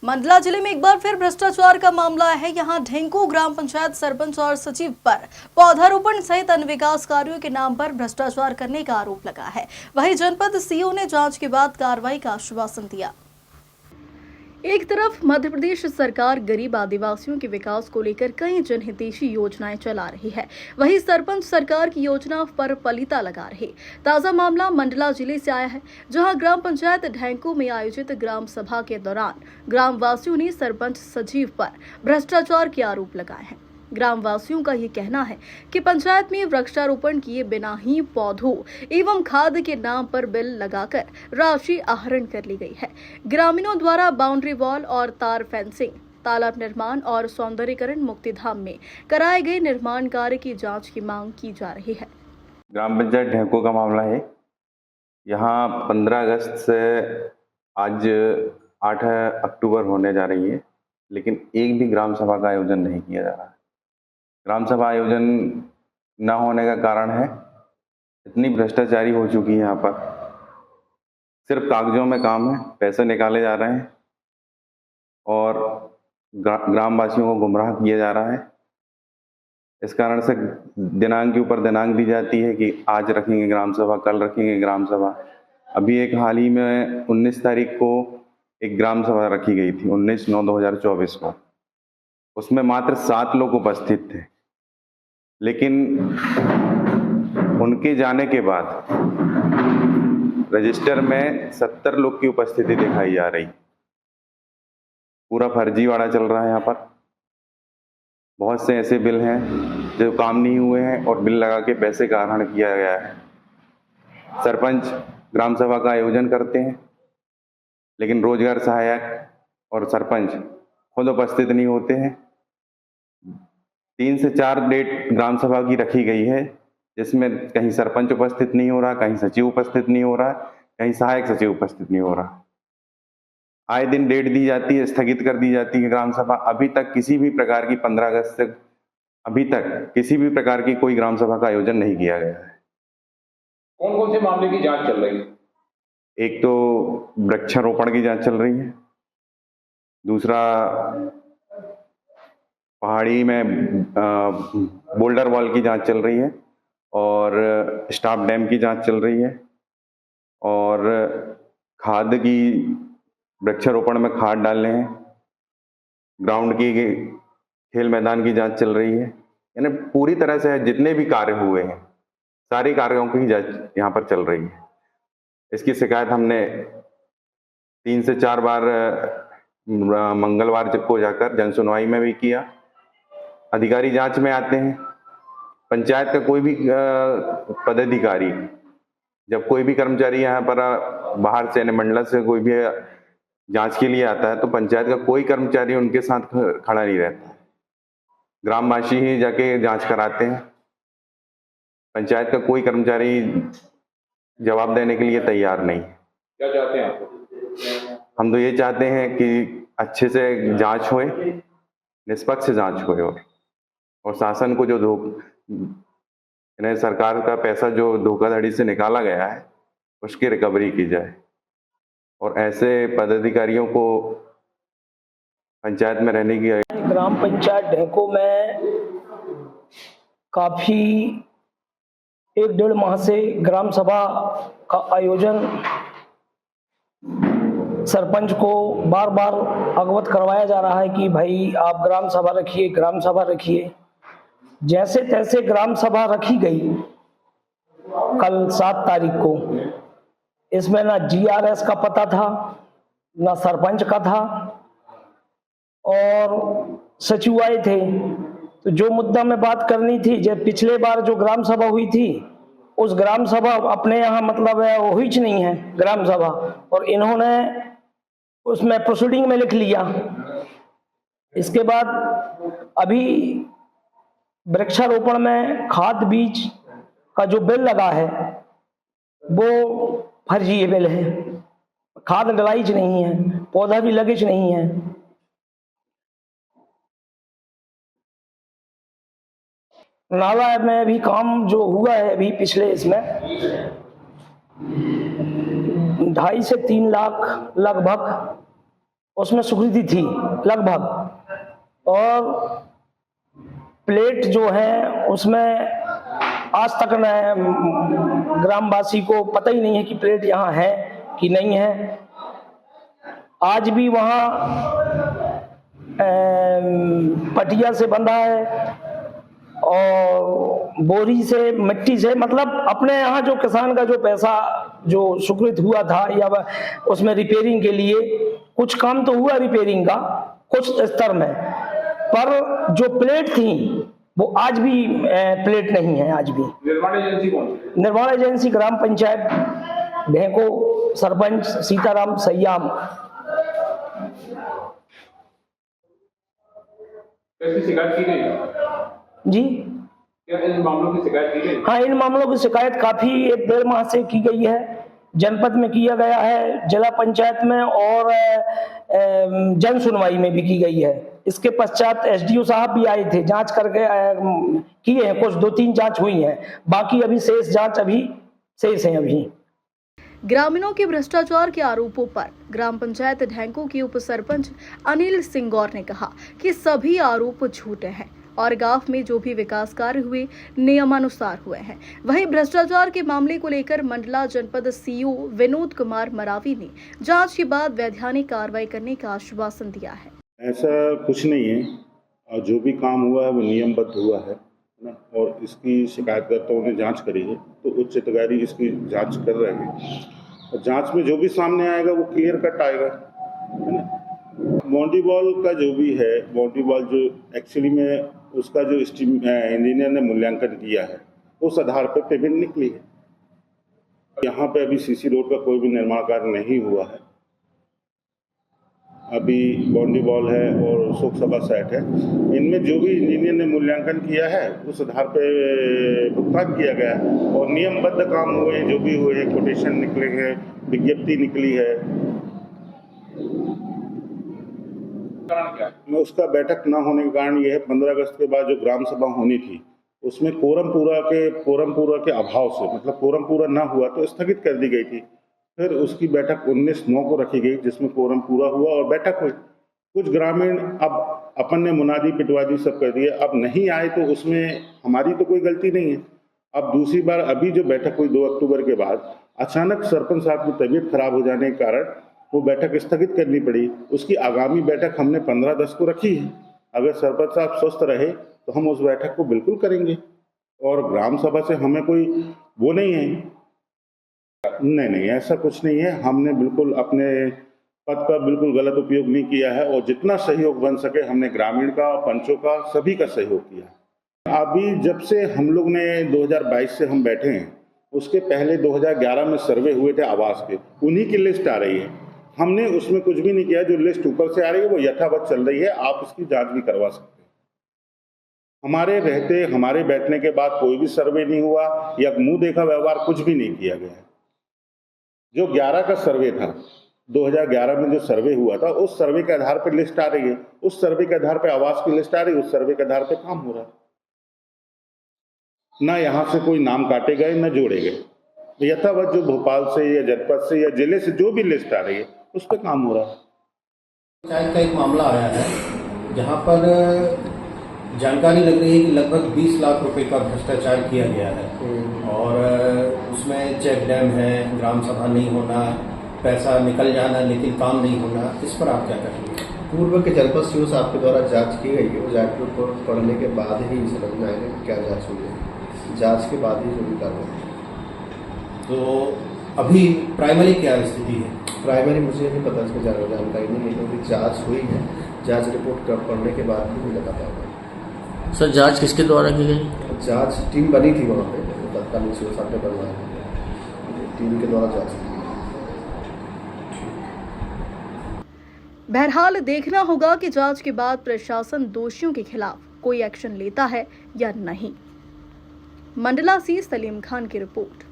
मंडला जिले में एक बार फिर भ्रष्टाचार का मामला है। यहां ढेंकू ग्राम पंचायत सरपंच और सचिव पर पौधारोपण सहित अन्य विकास कार्यों के नाम पर भ्रष्टाचार करने का आरोप लगा है। वहीं जनपद सीओ ने जांच के बाद कार्रवाई का आश्वासन दिया। एक तरफ मध्य प्रदेश सरकार गरीब आदिवासियों के विकास को लेकर कई जनहितैषी योजनाएं चला रही है, वहीं सरपंच सरकार की योजना पर पलीता लगा रही। ताजा मामला मंडला जिले से आया है, जहां ग्राम पंचायत ढेंकू में आयोजित ग्राम सभा के दौरान ग्रामवासियों ने सरपंच सचिव पर भ्रष्टाचार के आरोप लगाए हैं। ग्रामवासियों का ये कहना है कि पंचायत में वृक्षारोपण किए बिना ही पौधों एवं खाद के नाम पर बिल लगाकर राशि आहरण कर ली गई है। ग्रामीणों द्वारा बाउंड्री वॉल और तार फेंसिंग, तालाब निर्माण और सौंदर्यीकरण मुक्तिधाम में कराए गए निर्माण कार्य की जांच की मांग की जा रही है। ग्राम पंचायत ढेंकू का मामला है। यहाँ 15 अगस्त से आज 8 अक्टूबर होने जा रही है, लेकिन एक भी ग्राम सभा का आयोजन नहीं किया जा रहा है। ग्राम सभा आयोजन न होने का कारण है इतनी भ्रष्टाचारी हो चुकी है। यहाँ पर सिर्फ कागजों में काम है, पैसे निकाले जा रहे हैं और ग्रामवासियों को गुमराह किया जा रहा है। इस कारण से दिनांक के ऊपर दिनांक दी जाती है कि आज रखेंगे ग्राम सभा, कल रखेंगे ग्राम सभा। अभी एक हाल ही में 19 तारीख को एक ग्राम सभा रखी गई थी, 19/9/2024 को। उसमें मात्र 7 लोग उपस्थित थे, लेकिन उनके जाने के बाद रजिस्टर में 70 लोग की उपस्थिति दिखाई जा रही। पूरा फर्जीवाड़ा चल रहा है यहाँ पर। बहुत से ऐसे बिल हैं जो काम नहीं हुए हैं और बिल लगा के पैसे का आहरण किया गया है। सरपंच ग्राम सभा का आयोजन करते हैं, लेकिन रोजगार सहायक और सरपंच खुद उपस्थित नहीं होते हैं। 3 से 4 डेट ग्राम सभा की रखी गई है, जिसमें कहीं सरपंच उपस्थित नहीं हो रहा, कहीं सचिव उपस्थित नहीं हो रहा, कहीं सहायक सचिव उपस्थित नहीं हो रहा। आए दिन डेट दी जाती है, स्थगित कर दी जाती है ग्राम सभा। अभी तक किसी भी प्रकार की 15 अगस्त से अभी तक किसी भी प्रकार की कोई ग्राम सभा का आयोजन नहीं किया गया है। कौन कौन से मामले की जांच चल रही है? एक तो वृक्षारोपण की जांच चल रही है, दूसरा पहाड़ी में बोल्डर वॉल की जांच चल रही है और स्टाफ डैम की जांच चल रही है और खाद की, वृक्षारोपण में खाद डालने हैं, ग्राउंड की, खेल मैदान की जांच चल रही है। यानी पूरी तरह से जितने भी कार्य हुए हैं सारे कार्यों की जांच यहाँ पर चल रही है। इसकी शिकायत हमने 3 से 4 बार मंगलवार को जाकर जन सुनवाई में भी किया। अधिकारी जांच में आते हैं। पंचायत का कोई भी पदाधिकारी, जब कोई भी कर्मचारी यहाँ पर बाहर से मंडल से कोई भी जांच के लिए आता है, तो पंचायत का कोई कर्मचारी उनके साथ खड़ा नहीं रहता। ग्रामवासी ही जाके जांच कराते हैं। पंचायत का कोई कर्मचारी जवाब देने के लिए तैयार नहीं। क्या चाहते हैं आप? हम तो ये चाहते हैं कि अच्छे से जांच होए, निष्पक्ष जांच होए और शासन को जो सरकार का पैसा जो धोखाधड़ी से निकाला गया है उसकी रिकवरी की जाए और ऐसे पदाधिकारियों को पंचायत में रहने की। ग्राम पंचायत ढेंकू में काफ़ी 1-1.5 माह से ग्राम सभा का आयोजन सरपंच को बार बार अवगत करवाया जा रहा है कि भाई आप ग्राम सभा रखिए, ग्राम सभा रखिए। जैसे तैसे ग्राम सभा रखी गई कल 7 तारीख को। इसमें ना GRS का पता था, ना सरपंच का था और सचिव आए थे। तो जो मुद्दा में बात करनी थी, जब पिछले बार जो ग्राम सभा हुई थी उस ग्राम सभा अपने यहाँ मतलब है वो हुई नहीं है ग्राम सभा, और इन्होंने उसमें प्रोसीडिंग में लिख लिया। इसके बाद अभी वृक्षारोपण में खाद बीज का जो बिल लगा है वो फर्जी बिल है। खाद डलाईज नहीं है, पौधा भी लगेज नहीं है। नाला में भी काम जो हुआ है अभी पिछले इसमें 2.5 से 3 लाख लगभग उसमें स्वीकृति थी लगभग, और प्लेट जो है उसमें आज तक न ग्रामवासी को पता ही नहीं है कि प्लेट यहाँ है कि नहीं है। आज भी वहाँ पटिया से बंधा है और बोरी से, मिट्टी से, मतलब अपने यहाँ जो किसान का जो पैसा जो स्वीकृत हुआ था या उसमें रिपेयरिंग के लिए कुछ काम तो हुआ रिपेयरिंग का कुछ स्तर में, पर जो प्लेट थी वो आज भी प्लेट नहीं है। आज भी निर्माण एजेंसी कौन सी? निर्माण एजेंसी ग्राम पंचायत ढेंको, सरपंच सीताराम सैयाम। कैसी शिकायत की गई जी क्या इन मामलों की शिकायत की गई? हाँ, इन मामलों की शिकायत काफी 1-1.5 माह से की गई है। जनपद में किया गया है, जिला पंचायत में और जन सुनवाई में भी की गई है। इसके पश्चात एसडीओ साहब भी आए थे, जांच करके किए हैं, कुछ 2-3 जांच हुई हैं, बाकी अभी शेष जांच अभी शेष है। अभी ग्रामीणों के भ्रष्टाचार के आरोपों पर ग्राम पंचायत ढेंको की उप सरपंच अनिल सिंह गौर ने कहा कि सभी आरोप झूठे हैं और गांव में जो भी विकास कार्य हुए नियमानुसार हुए हैं। वहीं भ्रष्टाचार के मामले को लेकर मंडला जनपद सीईओ विनोद कुमार मरावी ने जांच के बाद वैधानिक कार्रवाई करने का आश्वासन दिया है। ऐसा कुछ नहीं है, और जो भी काम हुआ है वो नियमबद्ध हुआ है ना, और इसकी शिकायतकर्ताओं ने जांच करी है तो उच्च अधिकारी इसकी जांच कर रहे हैं, और जांच में जो भी सामने आएगा वो क्लियर कट आएगा, है ना। बाउंड्री वॉल का जो भी है, बाउंड्री वॉल जो एक्चुअली में उसका जो इंजीनियर ने मूल्यांकन किया है उस आधार पर पेमेंट निकली है। यहाँ पे अभी सीसी रोड का कोई भी निर्माण कार्य नहीं हुआ है, अभी बाउंड्री वॉल है और शोक सभा साइट है। इनमें जो भी इंजीनियर ने मूल्यांकन किया है उस आधार पे भुगतान किया गया है, और नियमबद्ध काम हुए जो भी हुए, कोटेशन निकले हैं, विज्ञप्ति निकली है। कारण क्या है? उसका बैठक ना होने का कारण यह है, 15 अगस्त के बाद जो ग्राम सभा होनी थी उसमें कोरम पूरा के अभाव से, मतलब कोरम पूरा ना हुआ तो स्थगित कर दी गई थी। फिर उसकी बैठक 19/9 को रखी गई जिसमें कोरम पूरा हुआ और बैठक हुई। कुछ ग्रामीण अब अपन ने मुनादी पिटवादी सब कर दिया, अब नहीं आए तो उसमें हमारी तो कोई गलती नहीं है। अब दूसरी बार अभी जो बैठक हुई 2 अक्टूबर के बाद, अचानक सरपंच साहब की तबीयत खराब हो जाने के कारण वो बैठक स्थगित करनी पड़ी। उसकी आगामी बैठक हमने 15/10 को रखी है। अगर सरपंच साहब स्वस्थ रहे तो हम उस बैठक को बिल्कुल करेंगे, और ग्राम सभा से हमें कोई वो नहीं है। नहीं, ऐसा कुछ नहीं है। हमने बिल्कुल अपने पद का बिल्कुल गलत उपयोग नहीं किया है, और जितना सहयोग बन सके हमने ग्रामीण का, पंचों का, सभी का सहयोग किया। अभी जब से हम लोग ने 2022 से हम बैठे हैं, उसके पहले 2011 में सर्वे हुए थे आवास के, उन्हीं की लिस्ट आ रही है। हमने उसमें कुछ भी नहीं किया। जो लिस्ट ऊपर से आ रही है वो यथावत चल रही है, आप इसकी जांच भी करवा सकते हैं। हमारे रहते, हमारे बैठने के बाद कोई भी सर्वे नहीं हुआ या मुंह देखा व्यवहार कुछ भी नहीं किया गया है। जो 11 का सर्वे था, 2011 में जो सर्वे हुआ था, उस सर्वे के आधार पर लिस्ट आ रही है, उस सर्वे के आधार पर आवास की लिस्ट आ रही है, उस सर्वे के आधार पर काम हो रहा है। ना यहाँ से कोई नाम काटे गए न जोड़े गए, यथावत जो भोपाल से या जनपद से या जिले से जो भी लिस्ट आ रही है उस पर काम हो रहा है। पंचायत का एक मामला आया है जहाँ पर जानकारी लग रही है कि लगभग 20 लाख रुपए का भ्रष्टाचार किया गया है, और उसमें चेक डैम है, ग्राम सभा नहीं होना, पैसा निकल जाना लेकिन काम नहीं होना। इस पर आप क्या करेंगे? पूर्व के जनपद सीओ साहब के द्वारा जांच की गई है, वो जांच रिपोर्ट पढ़ने के बाद ही समझ में आएगा कि क्या जांच हुई है, जांच के बाद ही जो भी कार्रवाई। तो अभी प्राइमरी क्या स्थिति है? प्राइमरी मुझे नहीं पता, इसमें जानकारी नहीं है, क्योंकि जांच हुई है, जांच रिपोर्ट पढ़ने के बाद ही मुझे पता होगा। सर जांच किसके द्वारा की गई? जांच टीम बनी थी वहाँ पे, तत्कालीन सीओ साहब ने बनवाया, टीम के द्वारा जांच की। बहरहाल देखना होगा कि जांच के बाद प्रशासन दोषियों के खिलाफ कोई एक्शन लेता है या नहीं। मंडला से सलीम खान की रिपोर्ट।